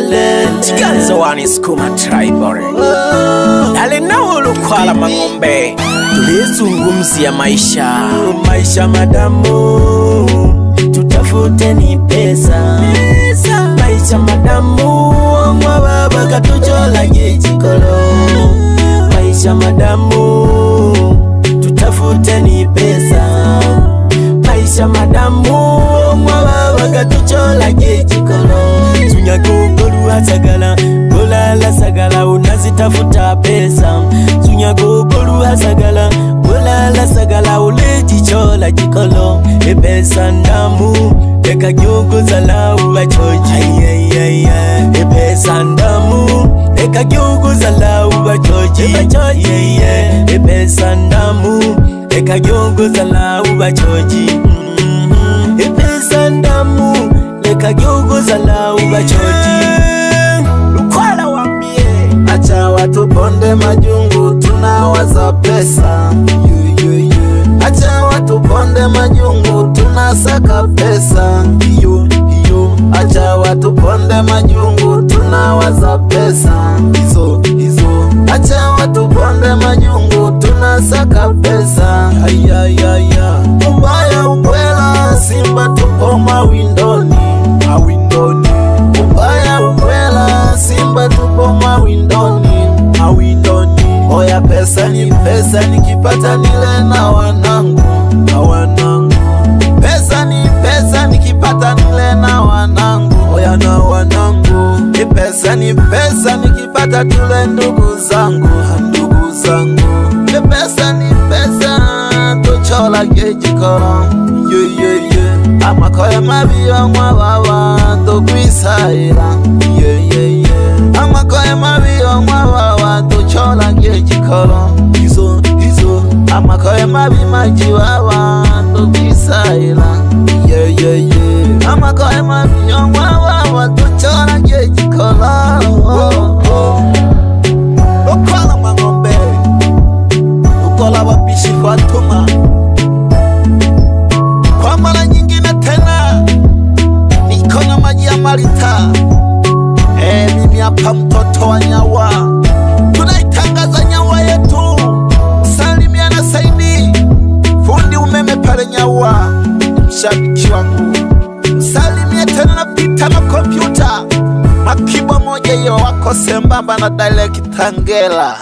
milele. Chiganza wani skuma tribal. Dale na ulukwala mangombe. Tulizungumzia maisha. Maisha madamu, tutafute ni pesa. Maisha madamu, mwa baba katuchola jikolo. Maisha madamu, tutafute ni pesa. Maisha madamu, mwa baba katuchola jikolo. Sunyago hasagala, golala sagala, unazitafuta pesa. Sunyago hasagala, golala sagala, ulejichola jikolo. Pesa ndamu, eka gyugu zala ubachoji. Pesa ndamu, eka gyugu zala ubachoji. Pesa ndamu, eka gyugu zala ubachoji. Pesa ndamu, eka gyugu zala ubachoji. Lukwala wambie, acha watu ponde majungu, tunawaza pesa. Acha watu ponde majungu, tunasaka pesa. Acha watu ponde majungu, tunawaza pesa. Acha watu ponde majungu, tunasaka pesa. Ubaya ukwela, simba tupo mawindoni. Ubaya ukwela, simba tupo mawindoni. Oya pesa ni pesa, nikipata nile na wanangu. Pesa ni pesa, nikipata nile na wanangu. Oya na wanangu. Pesa ni pesa, nikipata tule ndugu zangu. Pesa ni pesa, tuchola jikolo. Amakoye mabiyo mwa baba, tukwisaira. Amakoye mabiyo mwa baba, tuchola jikolo. Amakoye mabi maji baba, tukwisaira. Amakoye mabiyo mwa baba, tuchola jikolo. Lukwala mangombe, lukola wapishi kwa tuma. Kwa mara nyingine tena, niko na maji ya Marita. Mimi hapa mtoto wa Nyawa, tunaitangaza Nyawa yetu. Salimia na Saidi, fundi umeme pale Nyawa, mshabiki wangu. Salimia tena na Pita na kompyuta, makibo moja yo wako sembamba na Dialect Tangela.